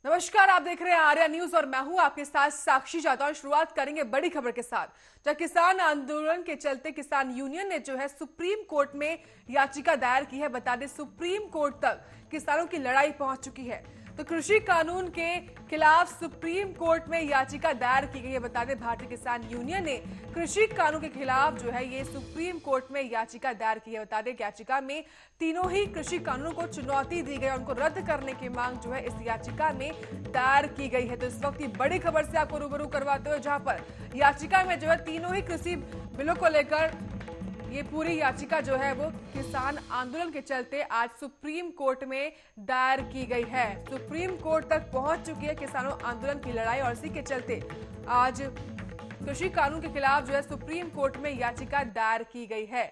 नमस्कार, आप देख रहे हैं आर्या न्यूज और मैं हूं आपके साथ साक्षी जाता हूं। शुरुआत करेंगे बड़ी खबर के साथ, जब किसान आंदोलन के चलते किसान यूनियन ने जो है सुप्रीम कोर्ट में याचिका दायर की है। बता दें, सुप्रीम कोर्ट तक किसानों की लड़ाई पहुंच चुकी है। तो कृषि कानून के खिलाफ सुप्रीम कोर्ट में याचिका दायर की गई है। बता दें, भारतीय किसान यूनियन ने कृषि कानून के खिलाफ जो है ये सुप्रीम कोर्ट में याचिका दायर की है। बता दें, याचिका में तीनों ही कृषि कानूनों को चुनौती दी गई, उनको रद्द करने की मांग जो है इस याचिका में दायर की गई है। तो इस वक्त की बड़ी खबर से आपको रूबरू करवाते हुए, जहां पर याचिका में जो है तीनों ही कृषि बिलों को लेकर ये पूरी याचिका जो है वो किसान आंदोलन के चलते आज सुप्रीम कोर्ट में दायर की गई है। सुप्रीम कोर्ट तक पहुंच चुकी है किसानों आंदोलन की लड़ाई, और इसी के चलते आज कृषि कानून के खिलाफ जो है सुप्रीम कोर्ट में याचिका दायर की गई है।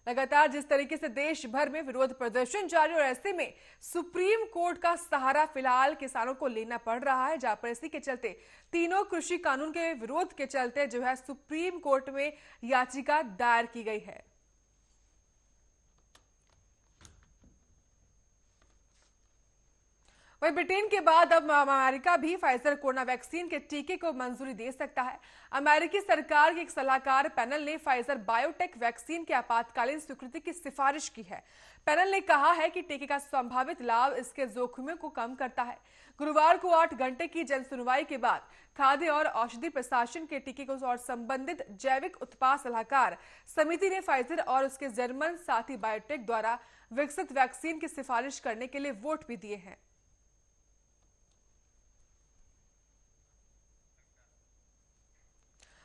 लगातार जिस तरीके से देश भर में विरोध प्रदर्शन जारी, और ऐसे में सुप्रीम कोर्ट का सहारा फिलहाल किसानों को लेना पड़ रहा है, जहां पर इसी के चलते तीनों कृषि कानून के विरोध के चलते जो है सुप्रीम कोर्ट में याचिका दायर की गई है। वहीं ब्रिटेन के बाद अब अमेरिका भी फाइजर कोरोना वैक्सीन के टीके को मंजूरी दे सकता है। अमेरिकी सरकार के एक सलाहकार पैनल ने फाइजर बायोटेक वैक्सीन के आपातकालीन स्वीकृति की सिफारिश की है। पैनल ने कहा है कि टीके का संभावित लाभ इसके जोखिमों को कम करता है। गुरुवार को 8 घंटे की जनसुनवाई के बाद खाद्य और औषधि प्रशासन के टीके को और संबंधित जैविक उत्पाद सलाहकार समिति ने फाइजर और उसके जर्मन साथी बायोटेक द्वारा विकसित वैक्सीन की सिफारिश करने के लिए वोट भी दिए हैं।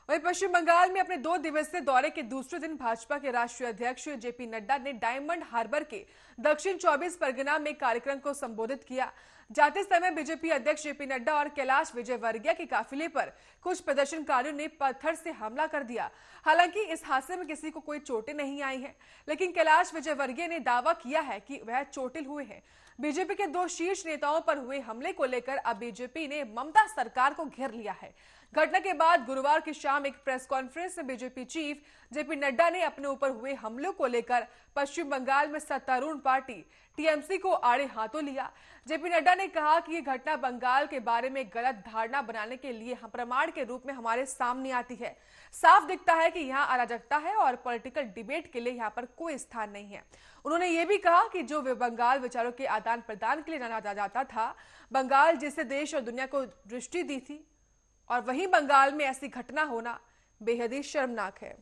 वहीं पश्चिम बंगाल में अपने 2 दिवसीय दौरे के दूसरे दिन भाजपा के राष्ट्रीय अध्यक्ष जेपी नड्डा ने डायमंड हार्बर के दक्षिण 24 परगना में कार्यक्रम को संबोधित किया। जाते समय बीजेपी अध्यक्ष जेपी नड्डा और कैलाश विजयवर्गीय के काफिले पर कुछ प्रदर्शनकारियों ने पत्थर से हमला कर दिया। हालांकि इस हादसे में किसी को कोई चोटें नहीं आई हैं, लेकिन कैलाश विजयवर्गीय ने दावा किया है कि वह चोटिल हुए हैं। बीजेपी के 2 शीर्ष नेताओं पर हुए हमले को लेकर अब बीजेपी ने ममता सरकार को घेर लिया है। घटना के बाद गुरुवार की शाम एक प्रेस कॉन्फ्रेंस में बीजेपी चीफ जेपी नड्डा ने अपने ऊपर हुए हमलों को लेकर पश्चिम बंगाल में सत्तारूढ़ पार्टी टीएमसी को आड़े हाथों लिया। जेपी नड्डा ने कहा कि ये घटना बंगाल के बारे में गलत धारणा बनाने के लिए प्रमाण के रूप में हमारे सामने आती है। साफ दिखता है कि यहाँ अराजकता है और पॉलिटिकल डिबेट के लिए यहाँ पर कोई स्थान नहीं है। उन्होंने ये भी कहा कि जो बंगाल विचारों के आदान प्रदान के लिए जाना जाता था, बंगाल जिसे देश और दुनिया को दृष्टि दी थी, और वहीं बंगाल में ऐसी घटना होना बेहद ही शर्मनाक है।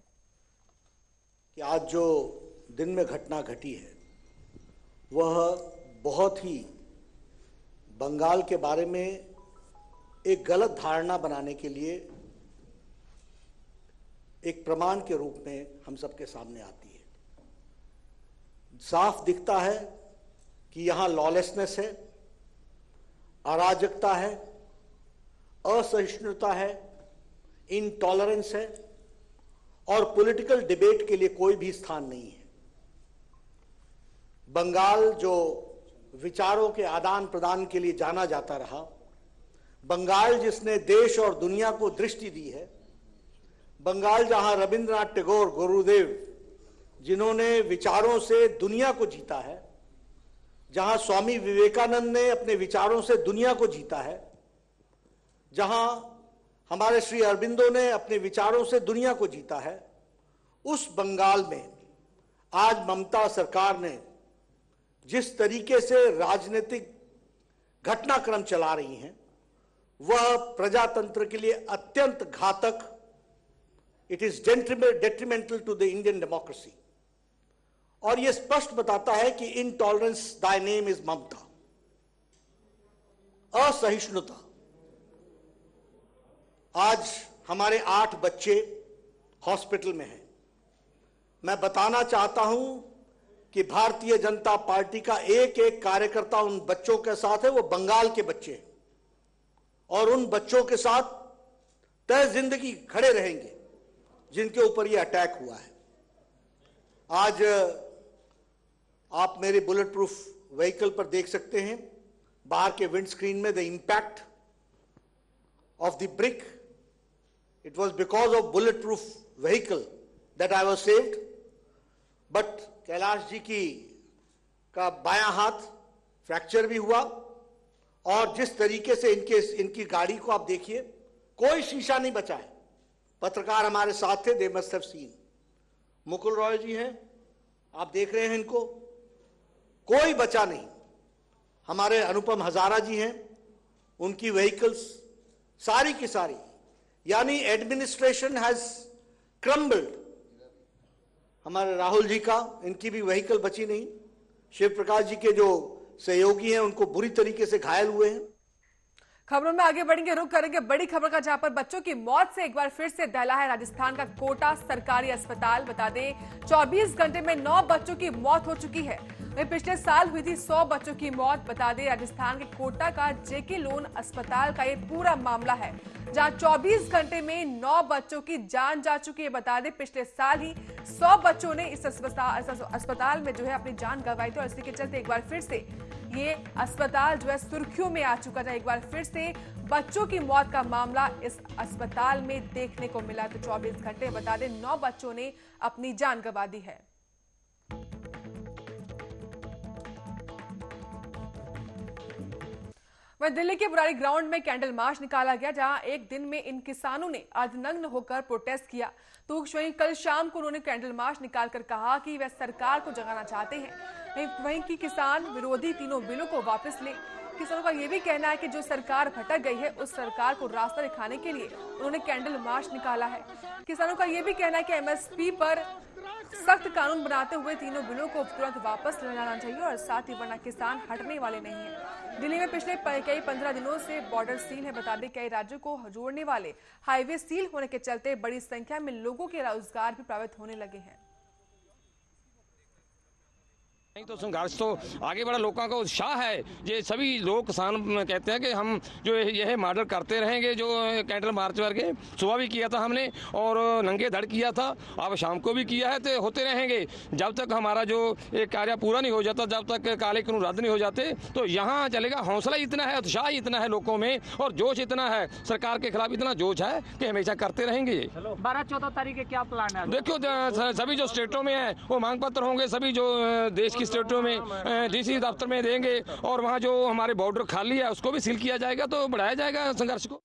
कि आज जो दिन में घटना घटी है वह बहुत ही बंगाल के बारे में एक गलत धारणा बनाने के लिए एक प्रमाण के रूप में हम सबके सामने आती है। साफ दिखता है कि यहां लॉलेसनेस है, अराजकता है, असहिष्णुता है, इनटॉलरेंस है, और पॉलिटिकल डिबेट के लिए कोई भी स्थान नहीं है। बंगाल जो विचारों के आदान प्रदान के लिए जाना जाता रहा, बंगाल जिसने देश और दुनिया को दृष्टि दी है, बंगाल जहां रविंद्रनाथ टैगोर, गुरुदेव जिन्होंने विचारों से दुनिया को जीता है, जहां स्वामी विवेकानंद ने अपने विचारों से दुनिया को जीता है, जहां हमारे श्री अरबिंदो ने अपने विचारों से दुनिया को जीता है, उस बंगाल में आज ममता सरकार ने जिस तरीके से राजनीतिक घटनाक्रम चला रही हैं, वह प्रजातंत्र के लिए अत्यंत घातक, it is detrimental to the Indian democracy. और यह स्पष्ट बताता है कि इनटॉलरेंस दाय नेम इज ममता, असहिष्णुता। आज हमारे 8 बच्चे हॉस्पिटल में हैं। मैं बताना चाहता हूं कि भारतीय जनता पार्टी का एक एक कार्यकर्ता उन बच्चों के साथ है, वो बंगाल के बच्चे हैं, और उन बच्चों के साथ तय जिंदगी खड़े रहेंगे जिनके ऊपर ये अटैक हुआ है। आज आप मेरे बुलेट प्रूफ व्हीकल पर देख सकते हैं, बाहर के विंड स्क्रीन में the impact of the brick. It was because of bulletproof vehicle that I was saved. But Kailash ji का बायां हाथ फ्रैक्चर भी हुआ और जिस तरीके से इनकी गाड़ी को आप देखिए, कोई शीशा नहीं बचा है। पत्रकार हमारे साथ थे, they must have seen. Mukul Roy ji हैं, आप देख रहे हैं इनको, कोई बचा नहीं। हमारे अनुपम हजारा जी हैं, उनकी व्हीकल्स सारी की सारी, यानी एडमिनिस्ट्रेशन हैज क्रम्बल्ड। हमारे राहुल जी का, इनकी भी व्हीकल बची नहीं। शिव प्रकाश जी के जो सहयोगी हैं उनको बुरी तरीके से घायल हुए हैं। खबरों में आगे बढ़ेंगे, रुक करेंगे बड़ी खबर का, जहां पर बच्चों की मौत से एक बार फिर से दहला है राजस्थान का कोटा सरकारी अस्पताल। बता दें 24 घंटे में 9 बच्चों की मौत हो चुकी है। वहीं पिछले साल हुई थी 100 बच्चों की मौत। बता दें राजस्थान के कोटा का जेके लोन अस्पताल का ये पूरा मामला है, जहां 24 घंटे में 9 बच्चों की जान जा चुकी है। बता दें पिछले साल ही 100 बच्चों ने इस अस्पताल में जो है अपनी जान गंवाई थी, और इसी के चलते एक बार फिर से ये अस्पताल जो है सुर्खियों में आ चुका था। एक बार फिर से बच्चों की मौत का मामला इस अस्पताल में देखने को मिला। तो 24 घंटे बता दें 9 बच्चों ने अपनी जान गंवा दी है। वहीं दिल्ली के बुराड़ी ग्राउंड में कैंडल मार्च निकाला गया, जहां एक दिन में इन किसानों ने अर्धनग्न होकर प्रोटेस्ट किया। तो वहीं कल शाम को उन्होंने कैंडल मार्च निकालकर कहा कि वह सरकार को जगाना चाहते हैं, वहीं की किसान विरोधी तीनों बिलों को वापस ले। किसानों का यह भी कहना है कि जो सरकार भटक गई है, उस सरकार को रास्ता दिखाने के लिए उन्होंने कैंडल मार्च निकाला है। किसानों का यह भी कहना है कि एमएसपी पर सख्त कानून बनाते हुए तीनों बिलों को तुरंत वापस लाना चाहिए, और साथ ही वरना किसान हटने वाले नहीं हैं। दिल्ली में पिछले कई 15 दिनों से बॉर्डर सील है। बता दें कई राज्यों को जोड़ने वाले हाईवे सील होने के चलते बड़ी संख्या में लोगों के रोजगार भी प्रभावित होने लगे हैं। नहीं तो संघर्ष तो आगे बढ़ा, लोगों का उत्साह है। ये सभी लोग किसान कहते हैं कि हम जो यह मॉडल करते रहेंगे, जो कैंडल मार्च करके सुबह भी किया था हमने और नंगे धड़ किया था, अब शाम को भी किया है, तो होते रहेंगे जब तक हमारा जो एक कार्य पूरा नहीं हो जाता, जब तक काले कानून रद्द नहीं हो जाते। तो यहाँ चलेगा। हौसला इतना है, उत्साह इतना है लोगों में, और जोश इतना है, सरकार के खिलाफ इतना जोश है कि हमेशा करते रहेंगे। 12-14 तारीख के क्या प्लान है? देखो सभी जो स्टेटों में है वो मांग पत्र होंगे, सभी जो देश स्टेटों में डीसी दफ्तर में देंगे, और वहां जो हमारे बॉर्डर खाली है उसको भी सील किया जाएगा, तो बढ़ाया जाएगा संघर्ष को।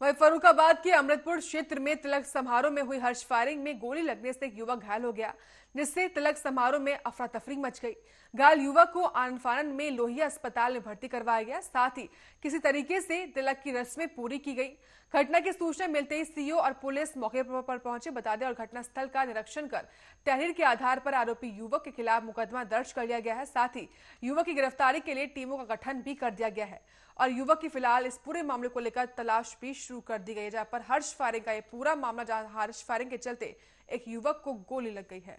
वहीं फर्रुखाबाद के अमृतपुर क्षेत्र में तिलक समारोह में हुई हर्ष फायरिंग में गोली लगने से एक युवक घायल हो गया, जिससे तिलक समारोह में अफरा तफरी मच गई। घायल युवक को आनन फानन में लोहिया अस्पताल में भर्ती करवाया गया। साथ ही किसी तरीके से तिलक की रस्में पूरी की गई। घटना की सूचना मिलते ही सीओ और पुलिस मौके पर पहुंचे। बता दें और घटनास्थल का निरीक्षण कर तहरीर के आधार पर आरोपी युवक के खिलाफ मुकदमा दर्ज कर लिया गया है। साथ ही युवक की गिरफ्तारी के लिए टीमों का गठन भी कर दिया गया है, और युवक की फिलहाल इस पूरे मामले को लेकर तलाश भी शुरू कर दी गई है। जहां पर हर्ष फायरिंग का ये पूरा मामला, जहां हर्ष फायरिंग के चलते एक युवक को गोली लग गई है।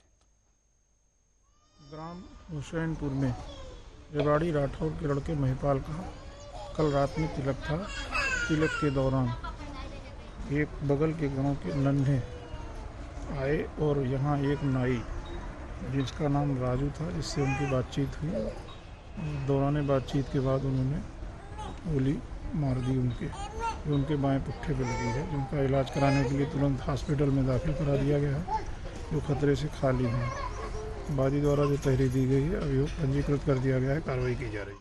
ग्राम हुसैनपुर में रेवाड़ी राठौर के लड़के महिपाल का कल रात में तिलक था। तिलक के दौरान एक बगल के गांव के नन्हे आए और यहाँ एक नाई जिसका नाम राजू था, जिससे उनकी बातचीत हुई। दौरान बातचीत के बाद उन्होंने गोली मार दी उनके बाएं पुट्ठे पे लगी है, जिनका इलाज कराने के लिए तुरंत हॉस्पिटल में दाखिल करा दिया गया है, जो खतरे से खाली है। वादी द्वारा जो तहरीर दी गई है, अभियोग पंजीकृत कर दिया गया है, कार्रवाई की जा रही है।